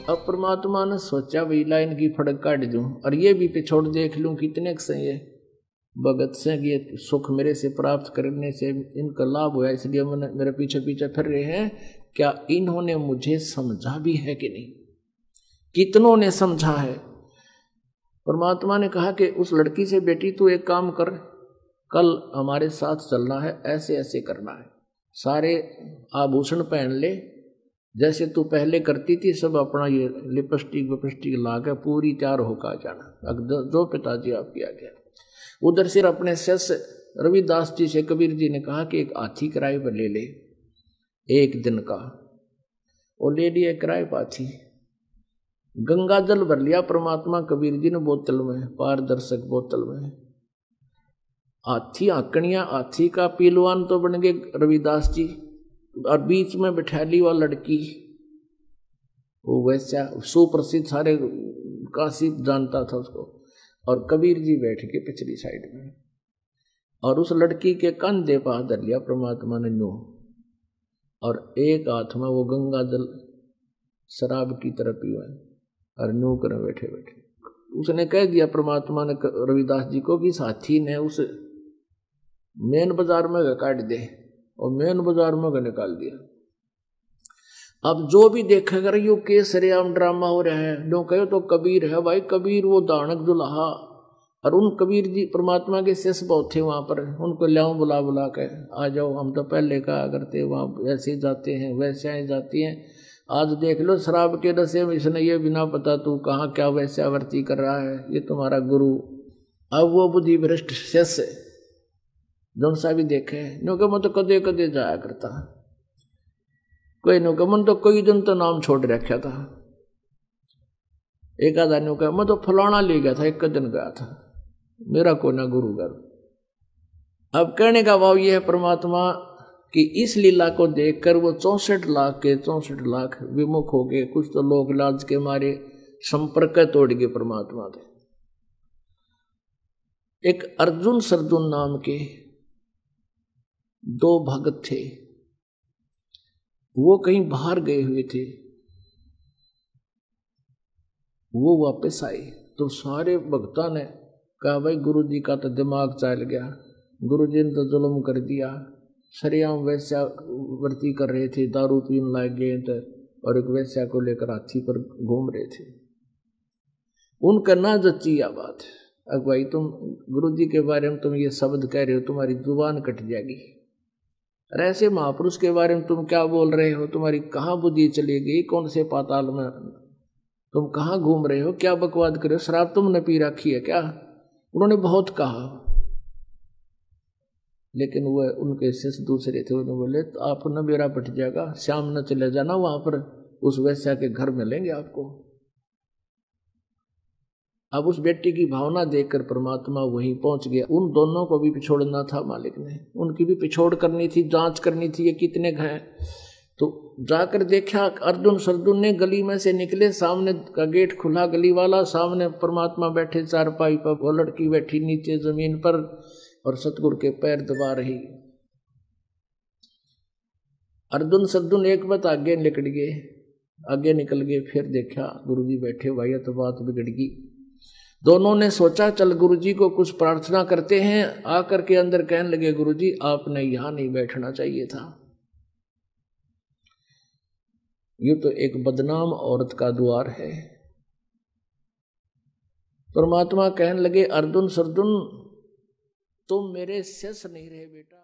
अब परमात्मा ने सोचा भाई लाइन की फड़क काट दूं और ये भी पिछोड़ देख लूं कितने से ये भगत से ये सुख मेरे से प्राप्त करने से इनका लाभ हुआ, इसलिए मैंने मेरे पीछे पीछे फिर रहे हैं। क्या इन्होंने मुझे समझा भी है कि नहीं? कितनों ने समझा है? परमात्मा ने कहा कि उस लड़की से बेटी तू एक काम कर, कल हमारे साथ चलना है, ऐसे ऐसे करना है, सारे आभूषण पहन ले जैसे तू पहले करती थी, सब अपना ये लिपस्टिक विपस्टिक ला के पूरी तैयार होकर जाना। जो पिताजी आपकी आ गया। उधर से अपने शिष्य रविदास जी से कबीर जी ने कहा कि एक हाथी किराए पर ले ले, एक दिन का। वो ले लिया किराए पर हाथी। गंगा जल भर लिया परमात्मा कबीर जी ने बोतल में, पारदर्शक बोतल में। हाथी आकड़िया, हाथी का पीलवान तो बन गए रविदास जी, और बीच में बैठा ली वह लड़की, वो वैसा सुप्रसिद्ध, सारे काशी जानता था उसको, और कबीर जी बैठ के पिछली साइड में, और उस लड़की के कंधे पर हाथ धर लिया परमात्मा ने नो, और एक हाथ में वो गंगा जल शराब की तरह पीवा और नो कर बैठे बैठे उसने कह दिया परमात्मा ने रविदास जी को कि इस हाथी ने उस मेन बाजार में काट दे, और मेन बाजार में निकाल दिया। अब जो भी देखेगा यू के सरेआम ड्रामा हो रहा है, जो कहो तो कबीर है भाई, कबीर वो दानक दुल्हा। और उन कबीर जी परमात्मा के शिष्य बहुत थे वहां पर, उनको ल्याऊं बुला बुला के, आ जाओ, हम तो पहले कहा करते वहां ऐसे जाते हैं वैसे जाती हैं। आज देख लो शराब के नशे में इसने ये बिना पता तू कहाँ क्या वैश्यावर्ती कर रहा है, ये तुम्हारा गुरु। अब वो बुद्धि भ्रष्ट शिष्य जौन सा भी देखे, नो के मन तो कदे कदे जाया करता, कोई नो के मन तो कोई दिन तो नाम छोड़ रखा था, एक आधा नो का मैं तो फलाना ले गया था, एक दिन गया था, मेरा को ना गुरु घर। अब कहने का भाव ये है परमात्मा कि इस लीला को देखकर वो 64 लाख विमुख हो गए। कुछ तो लोग लाज के मारे संपर्क तोड़ गए परमात्मा थे। एक अर्जुन सरजुन नाम के 2 भगत थे, वो कहीं बाहर गए हुए थे, वो वापस आए तो सारे भक्तों ने कहा भाई गुरु जी का तो दिमाग चल गया, गुरु जी ने तो जुल्म कर दिया, सरेआम वैश्यावर्ती कर रहे थे, दारू पीने लग गए थे, और एक वैश्या को लेकर हाथी पर घूम रहे थे। उनका ना जच्ची या बात, अब भाई तुम गुरु जी के बारे में तुम ये शब्द कह रहे हो, तुम्हारी जुबान कट जाएगी। अरे ऐसे महापुरुष के बारे में तुम क्या बोल रहे हो, तुम्हारी कहाँ बुद्धि चलेगी, कौन से पाताल में तुम कहाँ घूम रहे हो, क्या बकवाद कर रहे हो, शराब तुमने पी रखी है क्या? उन्होंने बहुत कहा, लेकिन वह उनके शिष्य दूसरे थे, उन्होंने बोले तो आप न बेरा पट जाएगा, शाम न चले जाना, वहां पर उस वैश्या के घर मिलेंगे आपको। अब उस बेटी की भावना देखकर परमात्मा वहीं पहुंच गया। उन दोनों को भी पिछोड़ना था मालिक ने, उनकी भी पिछोड़ करनी थी, जांच करनी थी ये कितने हैं। तो जाकर देखा अर्जुन सरजुन ने गली में से निकले, सामने का गेट खुला गली वाला, सामने परमात्मा बैठे चारपाई पर, वो लड़की बैठी नीचे जमीन पर और सतगुरु के पैर दबा रही। अर्जुन सरजुन एक बात आगे निकल गए, आगे निकल गए, फिर देखा गुरुजी बैठे, भाई तो बात बिगड़ गई। दोनों ने सोचा चल गुरुजी को कुछ प्रार्थना करते हैं, आकर के अंदर कहने लगे गुरुजी आपने यहां नहीं बैठना चाहिए था, ये तो एक बदनाम औरत का द्वार है। परमात्मा कहने लगे अर्जुन सरजुन तुम मेरे शिष्य नहीं रहे बेटा।